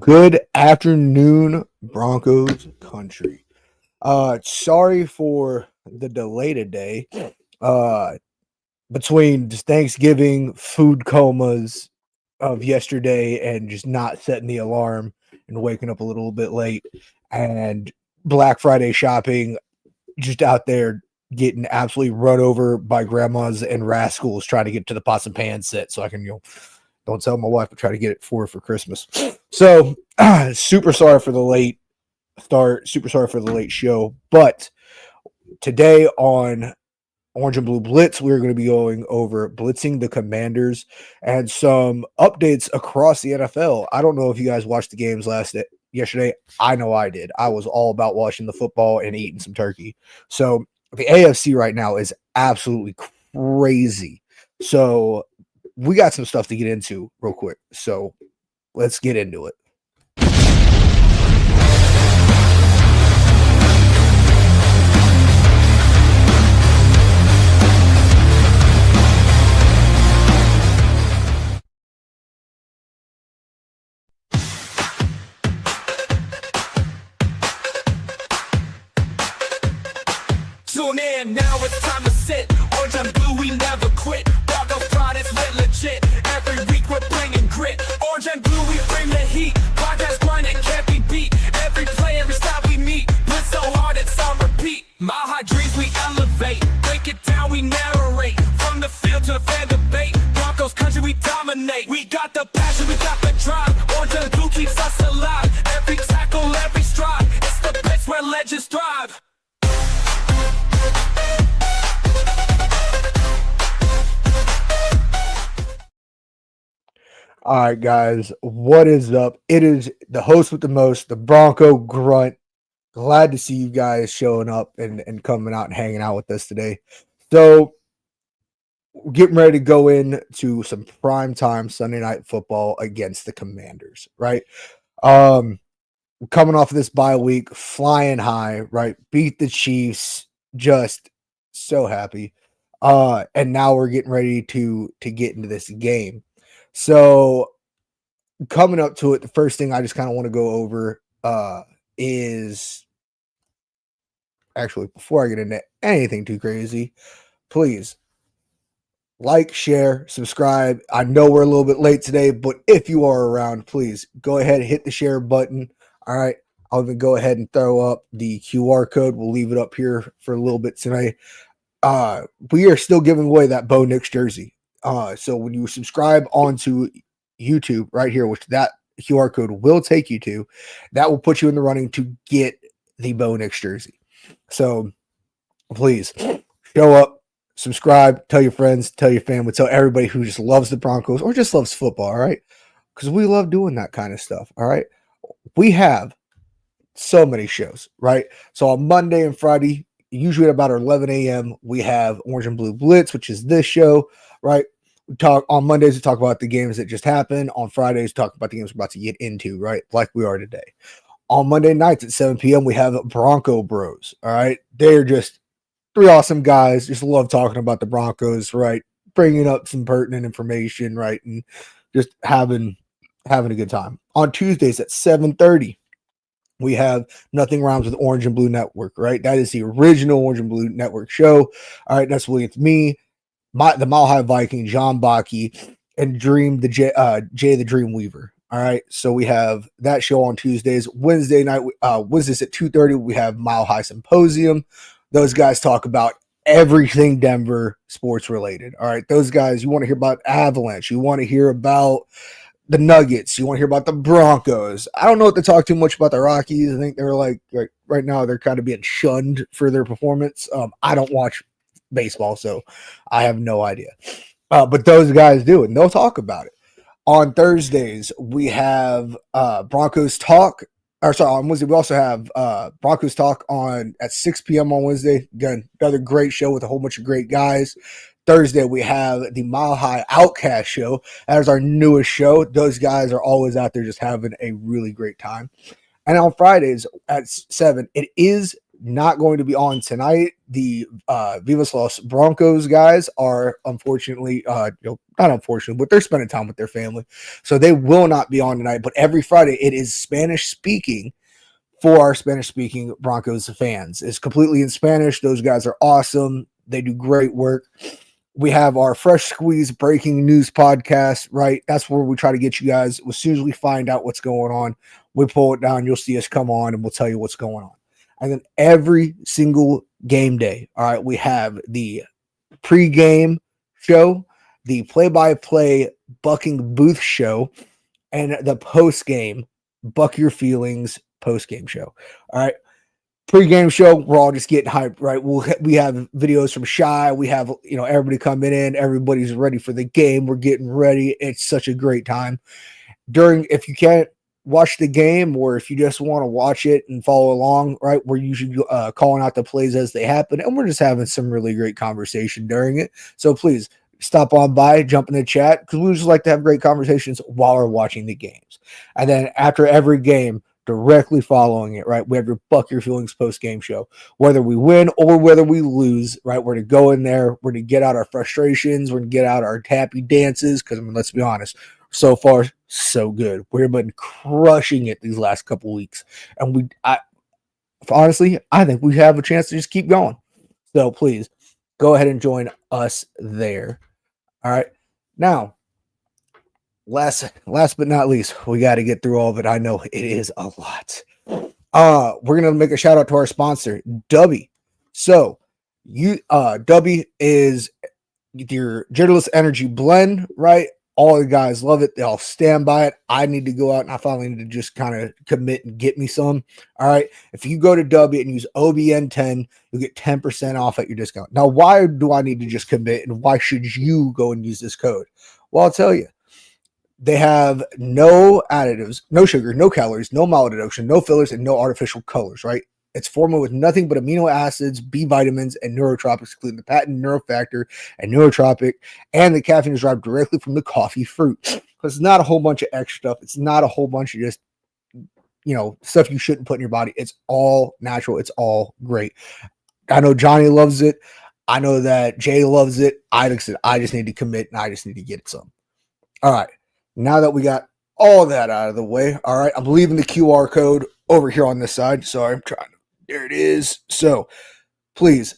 Good afternoon, Broncos country. Sorry for the delay today. Uh, between just Thanksgiving, food comas of yesterday, and just not setting the alarm and waking up a little bit late, and Black Friday shopping, just out there getting absolutely run over by grandmas and rascals trying to get to the pots and pans set so I can, don't tell my wife, but try to get it for Christmas. So, super sorry for the late start. Super sorry for the late show. But today on Orange and Blue Blitz, we're going to be going over blitzing the Commanders and some updates across the NFL. I don't know if you guys watched the games yesterday. I know I did. I was all about watching the football and eating some turkey. So the AFC right now is absolutely crazy. So we got some stuff to get into real quick. So let's get into it. Tune in, now it's time to sit. Orange and blue, we never quit. Broncos pride is lit legit. Every week we're bringing grit. Orange and blue, we bring the heat. Podcast grind, it can't be beat. Every play, every style we meet. Blitz so hard, it's on repeat. Mile high dreams, we elevate. Break it down, we narrate. From the field to the fan debate. Broncos country, we dominate. We got the passion, we got the drive. Orange and blue keeps us alive. Every tackle, every stride. It's the Blitz where legends thrive. All right, guys, what is up? It is the host with the most, the Bronco Grunt. Glad to see you guys showing up and coming out and hanging out with us today. So, we're getting ready to go into some primetime Sunday night football against the Commanders, right? Coming off of this bye week, flying high, right? Beat the Chiefs, just so happy. And now we're getting ready to get into this game. So coming up to it, the first thing I just kind of want to go over is actually, before I get into anything too crazy, please like, share, subscribe. I know we're a little bit late today, but if you are around, please go ahead and hit the share button. All right. I'll even go ahead and throw up the QR code. We'll leave it up here for a little bit tonight. We are still giving away that Bo Nix jersey. So when you subscribe onto YouTube right here, which that QR code will take you to, that will put you in the running to get the Bo Nix jersey. So please show up, subscribe, tell your friends, tell your family, tell everybody who just loves the Broncos or just loves football, all right? Because we love doing that kind of stuff, all right? We have so many shows, right? So on Monday and Friday, usually at about 11 a.m., we have Orange and Blue Blitz, which is this show, right? We talk on Mondays, we talk about the games that just happened. On Fridays, talk about the games we're about to get into, right? Like we are today. On Monday nights at 7 p.m., we have Bronco Bros, all right? They're just three awesome guys. Just love talking about the Broncos, right? Bringing up some pertinent information, right? And just having a good time. On Tuesdays at 7:30, we have Nothing Rhymes with Orange and Blue Network, right? That is the original Orange and Blue Network show. All right, that's with me, the Mile High Viking, John Baki, and Jay the Dream Weaver. All right, so we have that show on Tuesdays. Wednesdays at 2:30, we have Mile High Symposium. Those guys talk about everything Denver sports related. All right, those guys, you want to hear about Avalanche, you want to hear about the Nuggets, you want to hear about the Broncos. I don't know what to talk too much about the Rockies. I think they're like right now they're kind of being shunned for their performance. I don't watch baseball, so I have no idea. But those guys do, and they'll talk about it. On Thursdays, we have Broncos Talk. On Wednesday, we also have Broncos Talk at 6 p.m. on Wednesday. Again, another great show with a whole bunch of great guys. Thursday, we have the Mile High Oukast show. That is our newest show. Those guys are always out there just having a really great time. And on Fridays at 7, it is not going to be on tonight. The Viva Los Broncos guys are unfortunately, not unfortunately, but they're spending time with their family, so they will not be on tonight. But every Friday it is Spanish speaking for our Spanish speaking Broncos fans. It's completely in Spanish. Those guys are awesome. They do great work. We have our Fresh Squeeze breaking news podcast, right? That's where we try to get you guys. As soon as we find out what's going on, we pull it down. You'll see us come on and we'll tell you what's going on. And then every single game day, all right, we have the pregame show, the play-by-play bucking booth show, and the postgame buck your feelings postgame show. All right. Pre-game show, we're all just getting hyped, right? We have videos from Shy. We have, everybody coming in. Everybody's ready for the game. We're getting ready. It's such a great time. If you can't watch the game, or if you just want to watch it and follow along, right, we're usually calling out the plays as they happen, and we're just having some really great conversation during it. So please stop on by, jump in the chat, because we just like to have great conversations while we're watching the games. And then after every game, directly following it, right, we have your Buck Your Feelings post-game show. Whether we win or whether we lose, right, we're to go in there, we're to get out our frustrations, we're to get out our happy dances, because, let's be honest, so far, so good. We've been crushing it these last couple weeks, and honestly, I think we have a chance to just keep going. So please, go ahead and join us there. All right. Now, last but not least, we got to get through all of it. I know it is a lot. We're gonna make a shout out to our sponsor, Dubby. So Dubby is your genderless energy blend, right? All the guys love it. They all stand by it. I need to go out and I finally need to just kind of commit and get me some. All right. If you go to Dubby and use OBN10, you'll get 10% off at your discount. Now, why do I need to just commit, and why should you go and use this code? Well, I'll tell you. They have no additives, no sugar, no calories, no maltodextrin, no fillers, and no artificial colors, right? It's formulated with nothing but amino acids, B vitamins, and neurotropics, including the patent neurofactor and neurotropic, and the caffeine is derived directly from the coffee fruit. So it's not a whole bunch of extra stuff. It's not a whole bunch of just, stuff you shouldn't put in your body. It's all natural. It's all great. I know Johnny loves it. I know that Jay loves it. I just need to commit, and I just need to get some. All right. Now that we got all that out of the way, all right, I'm leaving the QR code over here on this side. Sorry, I'm trying to. There it is. So please,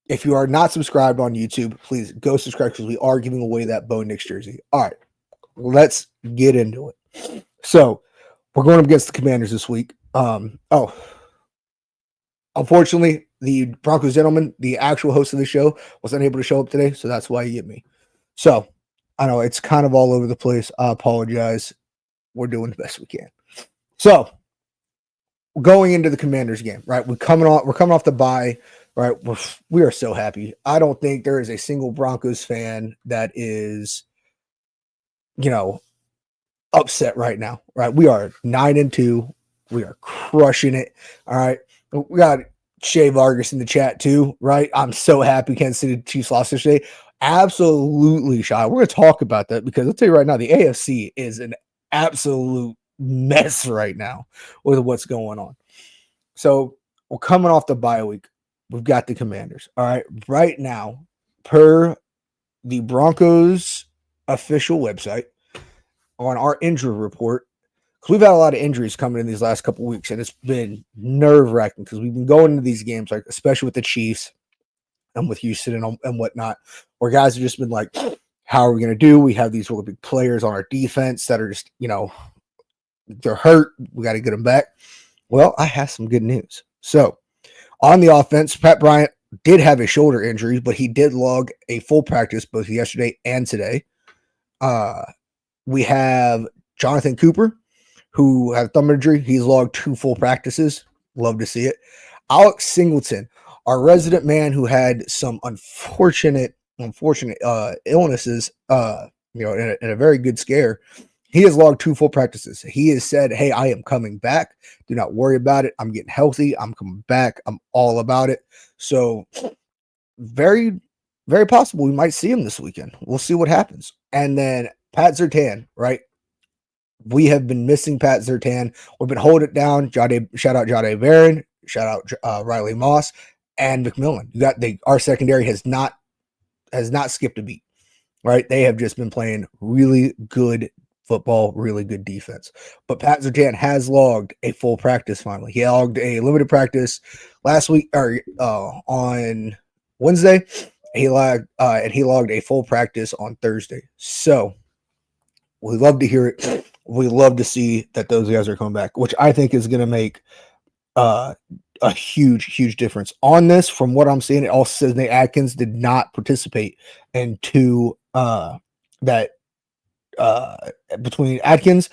if you are not subscribed on YouTube, please go subscribe, because we are giving away that Bo Nix jersey. All right, let's get into it. So we're going up against the Commanders this week. Unfortunately, the Broncos gentleman, the actual host of the show, was unable to show up today, so that's why you get me. So I know it's kind of all over the place. I apologize. We're doing the best we can. So going into the Commanders game, right? We're coming off the bye, right? We are so happy. I don't think there is a single Broncos fan that is, upset right now, right? We are 9-2. We are crushing it. All right. We got Shea Vargas in the chat too, right? I'm so happy Kansas City Chiefs lost yesterday. Absolutely, Shy. We're going to talk about that, because I'll tell you right now, the AFC is an absolute mess right now with what's going on. So we're coming off the bye week. We've got the Commanders. All right. Right now, per the Broncos official website, on our injury report, because we've had a lot of injuries coming in these last couple of weeks, and it's been nerve-wracking, because we've been going into these games, like especially with the Chiefs and with Houston and whatnot, where guys have just been like, how are we going to do? We have these really big players on our defense that are just, they're hurt. We got to get them back. Well, I have some good news. So on the offense, Pat Bryant did have a shoulder injury, but he did log a full practice both yesterday and today. We have Jonathan Cooper, who had a thumb injury. He's logged 2 full practices. Love to see it. Alex Singleton, our resident man who had some unfortunate illnesses, in a very good scare. He has logged 2 full practices. He has said, hey, I am coming back. Do not worry about it. I'm getting healthy. I'm coming back. I'm all about it. So very, very possible we might see him this weekend. We'll see what happens. And then Pat Surtain, right? We have been missing Pat Surtain. We've been holding it down. Shout out Jade Barron. shout out Riley Moss and McMillan. Our secondary has not skipped a beat, right? They have just been playing really good football, really good defense. But Pat Surtain has logged a full practice finally. He logged a limited practice last week or on Wednesday. He logged a full practice on Thursday. So we love to hear it. We love to see that those guys are coming back, which I think is going to make a huge difference on this. From what I'm seeing, it also says Nate Atkins did not participate in between Atkins.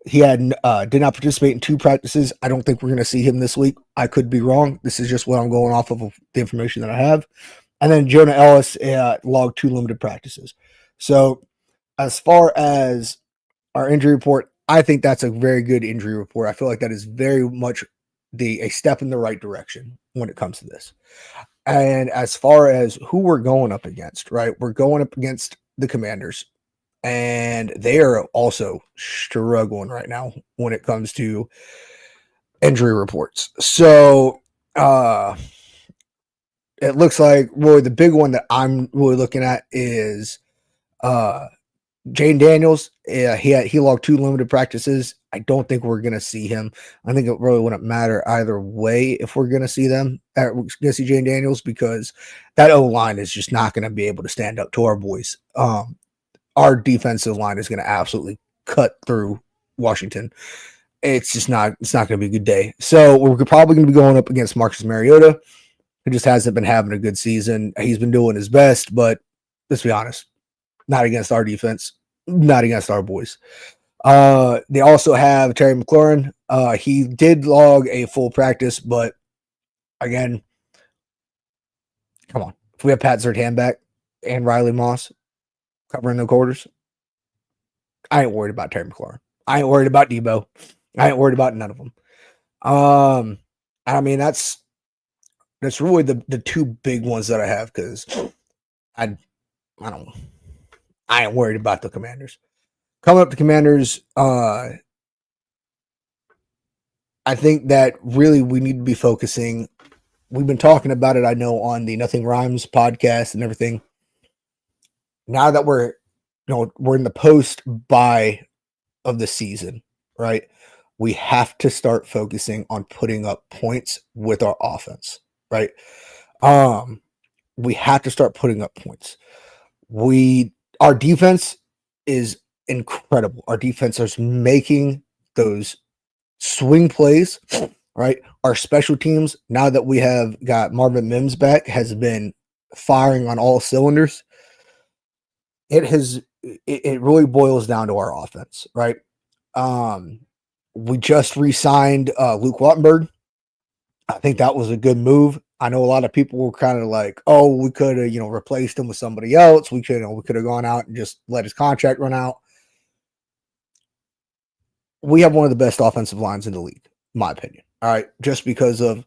He did not participate in 2 practices. I don't think we're going to see him this week. I could be wrong. This is just what I'm going off of the information that I have. And then Jonah Ellis logged 2 limited practices. So as far as our injury report, I think that's a very good injury report. I feel like that is very much a step in the right direction when it comes to this. And as far as who we're going up against, right? We're going up against the Commanders. And they are also struggling right now when it comes to injury reports. So it looks like really the big one that I'm really looking at is Jane Daniels. He logged 2 limited practices. I don't think we're going to see him. I think it really wouldn't matter either way if we're going to see them. We're going to see Jane Daniels because that O-line is just not going to be able to stand up to our boys. Our defensive line is going to absolutely cut through Washington. It's just not. It's not going to be a good day. So we're probably going to be going up against Marcus Mariota, who just hasn't been having a good season. He's been doing his best, but let's be honest, not against our defense, not against our boys. They also have Terry McLaurin. He did log a full practice, but again, come on. If we have Pat Surtain back and Riley Moss covering the quarters, I ain't worried about Terry McLaurin. I ain't worried about Debo. I ain't worried about none of them. I mean, that's really the 2 big ones that I have because I don't know. I ain't worried about the Commanders. Coming up, the Commanders, I think that really we need to be focusing. We've been talking about it, I know, on the Nothing Rhymes podcast and everything. Now that we're in the post-bye of the season, right? We have to start focusing on putting up points with our offense, right? We have to start putting up points. Our defense is incredible. Our defense is making those swing plays, right? Our special teams, now that we have got Marvin Mims back, has been firing on all cylinders. It really boils down to our offense, right? We just re-signed Luke Wattenberg. I think that was a good move. I know a lot of people were kind of like, "Oh, we could have, replaced him with somebody else. We could have gone out and just let his contract run out." We have one of the best offensive lines in the league, in my opinion. All right, just because of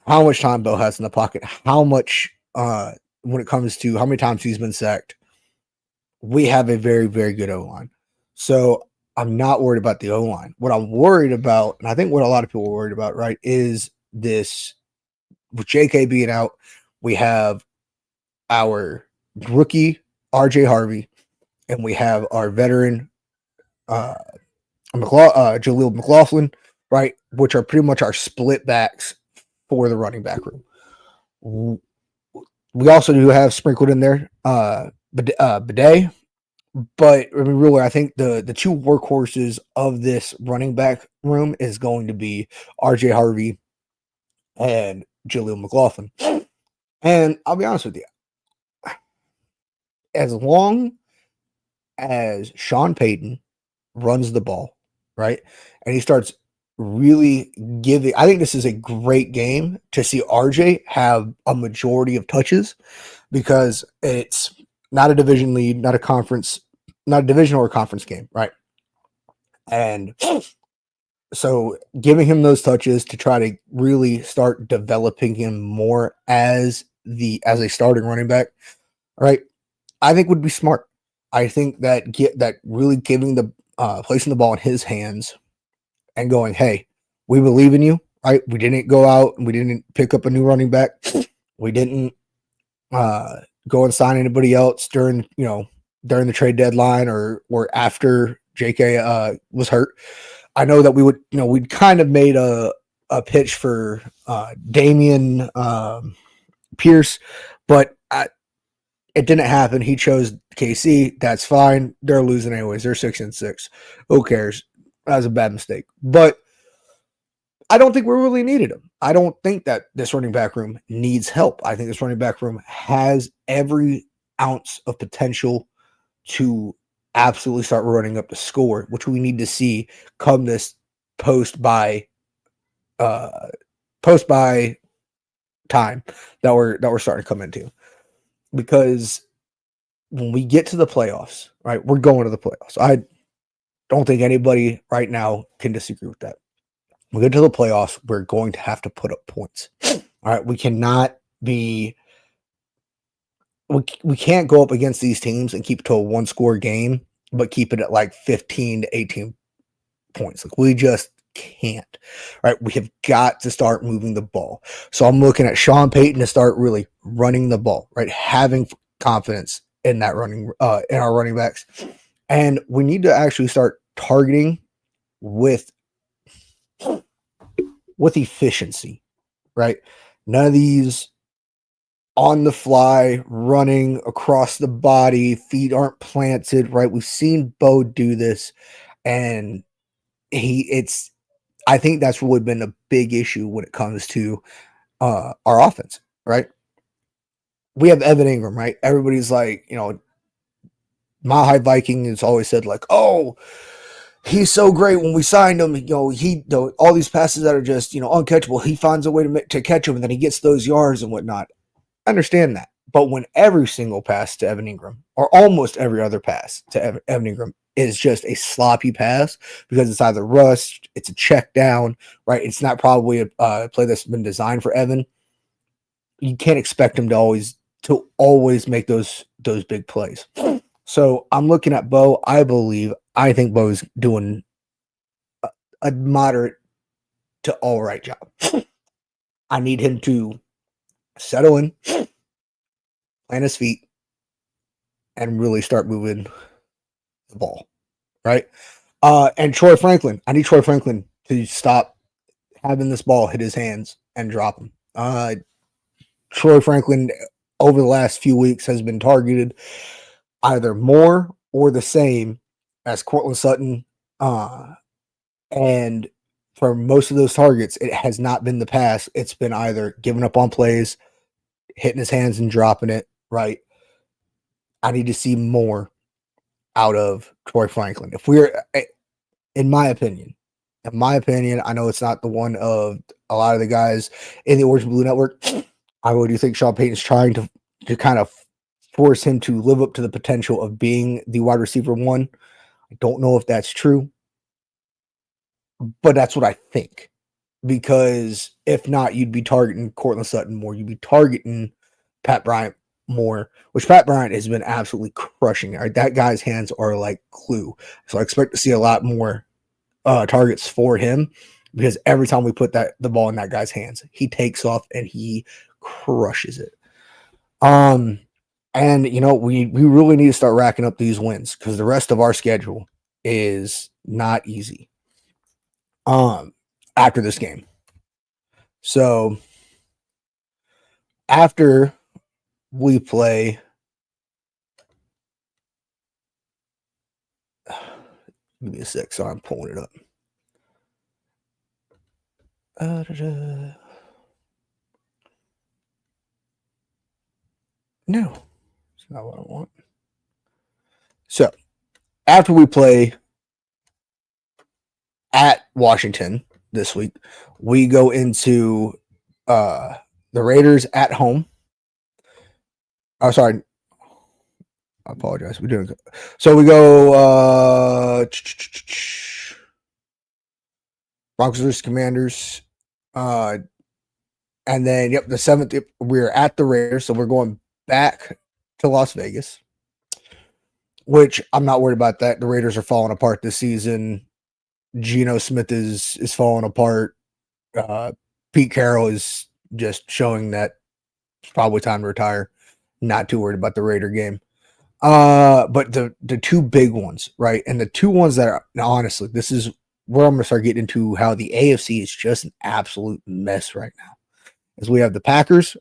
how much time Bo has in the pocket, how much when it comes to how many times he's been sacked. We have a very, very good O-line. So I'm not worried about the O-line. What I'm worried about, and I think what a lot of people are worried about, right, is this. With JK being out, we have our rookie RJ Harvey, and we have our veteran Jaleel McLaughlin, right, which are pretty much our split backs for the running back room. We also do have sprinkled in there Bidet, but I mean, really, I think the 2 workhorses of this running back room is going to be RJ Harvey and Jaleel McLaughlin. And I'll be honest with you, as long as Sean Payton runs the ball, right, and he starts really giving, I think this is a great game to see RJ have a majority of touches because it's not a division lead, not a division or a conference game, right? And so giving him those touches to try to really start developing him more as a starting running back, right, I think would be smart. I think that really giving placing the ball in his hands and going, "Hey, we believe in you. right? We didn't go out and we didn't pick up a new running back. We didn't go and sign anybody else during the trade deadline or after JK was hurt. I know that we'd kind of made a pitch for Damian Pierce, but it didn't happen. He chose KC. That's fine. They're losing anyways. They're 6-6. Who cares? That was a bad mistake. But I don't think we really needed him. I don't think that this running back room needs help. I think this running back room has every ounce of potential to absolutely start running up the score, which we need to see come this post by time that we're starting to come into. Because when we get to the playoffs, right, we're going to the playoffs. I don't think anybody right now can disagree with that. We get to the playoffs, we're going to have to put up points. All right, we cannot be we can't go up against these teams and keep it to a one-score game, but keep it at like 15 to 18 points. Like, we just can't. Right? We have got to start moving the ball. So I'm looking at Sean Payton to start really running the ball, right? Having confidence in that running in our running backs. And we need to actually start targeting with efficiency, right? None of these on the fly, running across the body, feet aren't planted, right? We've seen Bo do this, and I think that's really been a big issue when it comes to our offense, right? We have Evan Ingram, right? Everybody's like, Mile High Viking has always said, like, oh, he's so great when we signed him. All these passes that are just, uncatchable, he finds a way to catch them, and then he gets those yards and whatnot. I understand that. But when every single pass to Evan Ingram, or almost every other pass to Evan Ingram, is just a sloppy pass because it's either rushed, it's a check down, right? It's not probably a play that's been designed for Evan. You can't expect him to always make those big plays. So I'm looking at Bo. I think Bo's doing a moderate to all right job. I need him to settle in, plant his feet, and really start moving the ball, right? And Troy Franklin. I need Troy Franklin to stop having this ball hit his hands and drop him. Troy Franklin, over the last few weeks, has been targeted either more or the same as Courtland Sutton. And for most of those targets, it has not been the pass. It's been either giving up on plays, hitting his hands and dropping it, right? I need to see more out of Troy Franklin. If we're, in my opinion, I know it's not the one of a lot of the guys in the Orange and Blue Network. I really do think Sean Payton's trying to kind of force him to live up to the potential of being the wide receiver one. I don't know if that's true, but that's what I think. Because if not, you'd be targeting Courtland Sutton more. You'd be targeting Pat Bryant more, which Pat Bryant has been absolutely crushing. Right? That guy's hands are like glue. So I expect to see a lot more targets for him, because every time we put the ball in that guy's hands, he takes off and he crushes it. And we really need to start racking up these wins, because the rest of our schedule is not easy after this game. So after we play, give me a sec, so I'm pulling it up. No, it's not what I want. So after we play at Washington this week, we go into the Raiders at home. Oh, sorry. I apologize. We're doing good. So we go Broncos versus Commanders. And then, the 7th, we're at the Raiders. So we're going back to Las Vegas, which I'm not worried about that. The Raiders are falling apart this season. Geno Smith is falling apart. Pete Carroll is just showing that it's probably time to retire. Not too worried about the Raider game. But the two big ones, right? And the two ones that are, now honestly, this is where I'm gonna start getting into how the AFC is just an absolute mess right now. Is we have the Packers,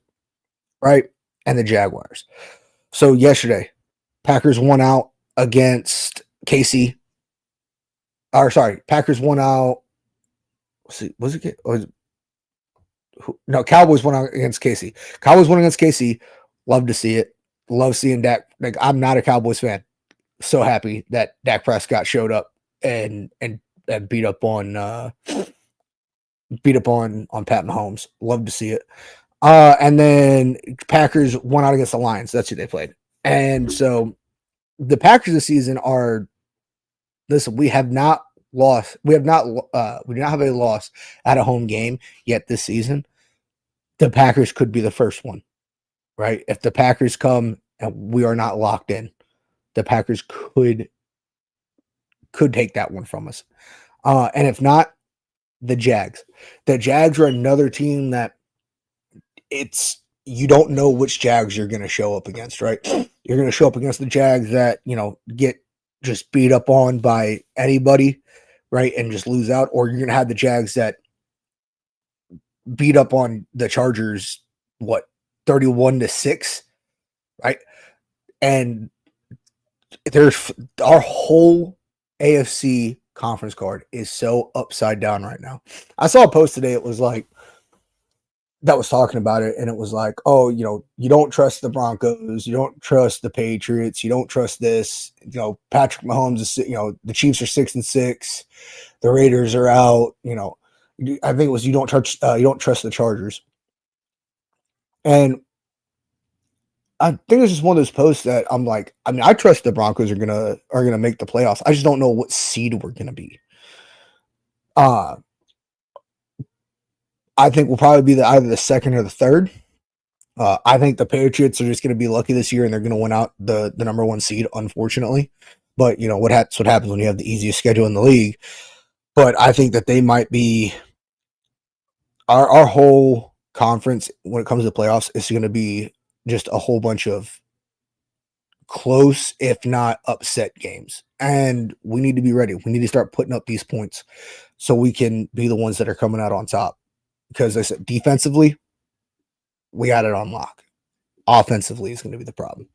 right, and the Jaguars. So yesterday, Packers won out against KC. Or sorry, Packers won out. Was it? No, Cowboys won out against KC. Cowboys won against KC. Love to see it. Love seeing Dak. Like, I'm not a Cowboys fan. So happy that Dak Prescott showed up and beat up on Pat Mahomes. Love to see it. And then Packers won out against the Lions. That's who they played. And so the Packers this season are, listen, we have not lost. We do not have a loss at a home game yet this season. The Packers could be the first one, right? If the Packers come and we are not locked in, the Packers could take that one from us. And if not, the Jags. The Jags are another team that you don't know which Jags you're going to show up against, right? You're going to show up against the Jags that, get just beat up on by anybody, right? And just lose out. Or you're going to have the Jags that beat up on the Chargers, 31-6, right? And there's our whole AFC conference card is so upside down right now. I saw a post today. It was like, that was talking about it, and it was like, oh, you don't trust the Broncos, you don't trust the Patriots, you don't trust this. Patrick Mahomes is, the Chiefs are 6-6, the Raiders are out. I think it was you don't trust the Chargers, and I think it's just one of those posts that I'm like, I trust the Broncos are gonna make the playoffs. I just don't know what seed we're gonna be. I think we'll probably be either the second or the third. I think the Patriots are just going to be lucky this year and they're going to win out the number one seed, unfortunately. But that's what happens when you have the easiest schedule in the league. But I think that they might be our whole conference when it comes to the playoffs is going to be just a whole bunch of close, if not upset games. And we need to be ready. We need to start putting up these points so we can be the ones that are coming out on top. Because I said defensively, we got it on lock. Offensively is going to be the problem.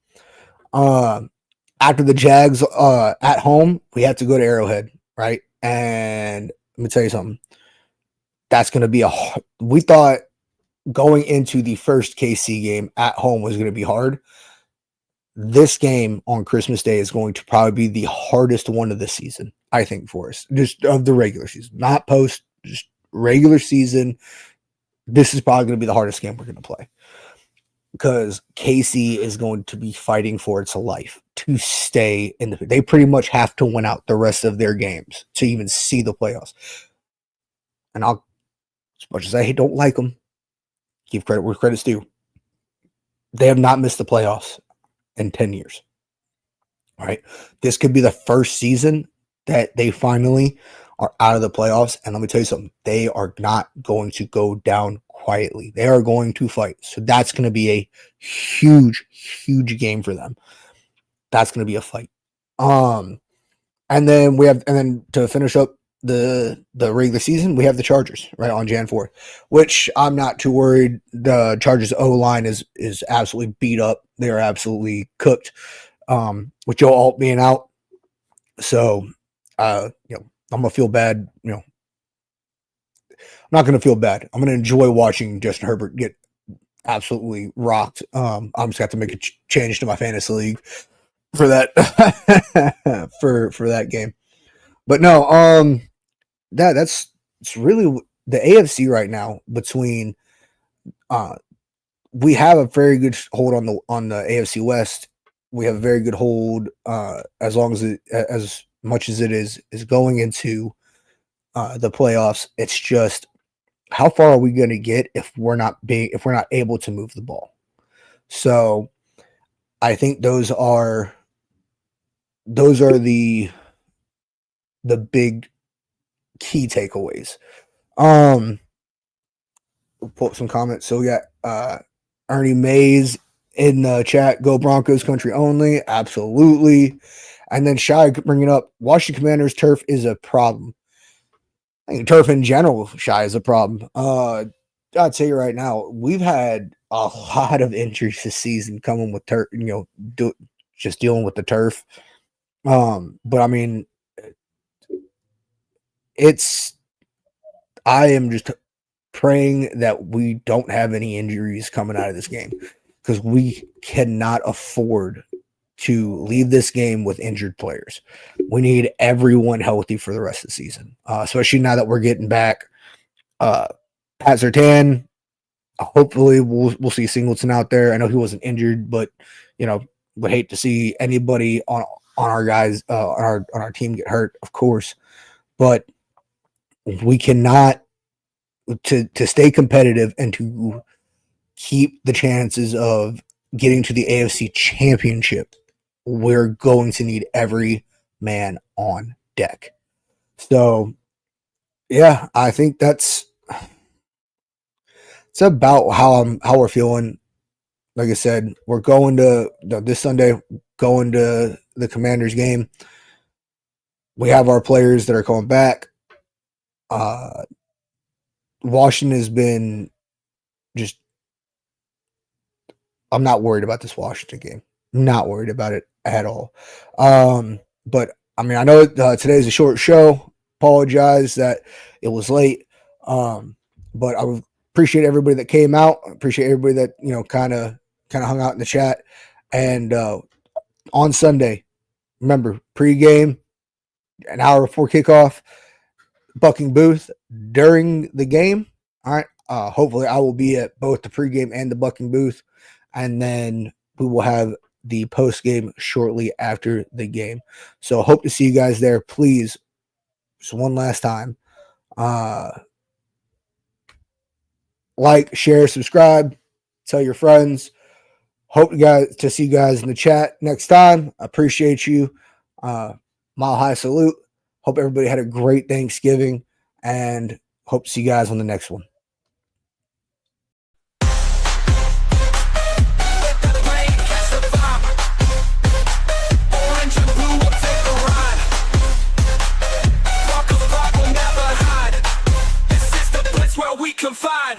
After the Jags at home, we have to go to Arrowhead, right? And let me tell you something. That's going to be we thought going into the first KC game at home was going to be hard. This game on Christmas Day is going to probably be the hardest one of the season, I think, for us. Just of the regular season, not post, just regular season. This is probably going to be the hardest game we're going to play because KC is going to be fighting for its life to stay in they pretty much have to win out the rest of their games to even see the playoffs. And as much as I don't like them, give credit where credit's due. They have not missed the playoffs in 10 years. All right. This could be the first season that they finally are out of the playoffs. And let me tell you something, they are not going to go down quietly. They are going to fight. So that's going to be a huge, huge game for them. That's going to be a fight. And then to finish up the regular season, we have the Chargers right on Jan 4th, which I'm not too worried. The Chargers O-line is absolutely beat up. They are absolutely cooked. With Joe Alt being out. So, I'm going to feel bad, I'm not going to feel bad. I'm going to enjoy watching Justin Herbert get absolutely rocked. I'm just got to make a change to my fantasy league for that, for that game. But no, it's really the AFC right now between, we have a very good hold on the AFC West. We have a very good hold, as much as it is going into the playoffs. It's just how far are we going to get if we're not able to move the ball? So I think those are the big key takeaways. we'll pull up some comments. So we got Ernie Mays in the chat. Go Broncos country only. Absolutely. And then Shy bringing up Washington Commanders turf is a problem. I think turf in general, Shy, is a problem. I'd say right now, we've had a lot of injuries this season coming with turf, just dealing with the turf. But I mean, I am just praying that we don't have any injuries coming out of this game, because we cannot afford to leave this game with injured players. We need everyone healthy for the rest of the season, especially now that we're getting back Pat Surtain. Hopefully we'll see Singleton out there. I know he wasn't injured, but would hate to see anybody on our guys on our team get hurt, of course. But we cannot, to stay competitive and to keep the chances of getting to the AFC Championship, we're going to need every man on deck. So, yeah, I think it's about how we're feeling. Like I said, we're going to this Sunday, going to the Commanders game. We have our players that are coming back. Washington has been just. I'm not worried about this Washington game. I'm not worried about it at all. But I mean, I know today's a short show. Apologize that it was late. But I appreciate everybody that came out. I appreciate everybody that kind of hung out in the chat. And on Sunday, remember, pregame, an hour before kickoff, bucking booth during the game. All right. Hopefully I will be at both the pregame and the bucking booth. And then we will have the post game shortly after the game. So hope to see you guys there. Please, just one last time, like, share, subscribe, tell your friends. Hope to see you guys in the chat next time. I appreciate you. Mile high salute. Hope everybody had a great Thanksgiving, and hope to see you guys on the next one. We can find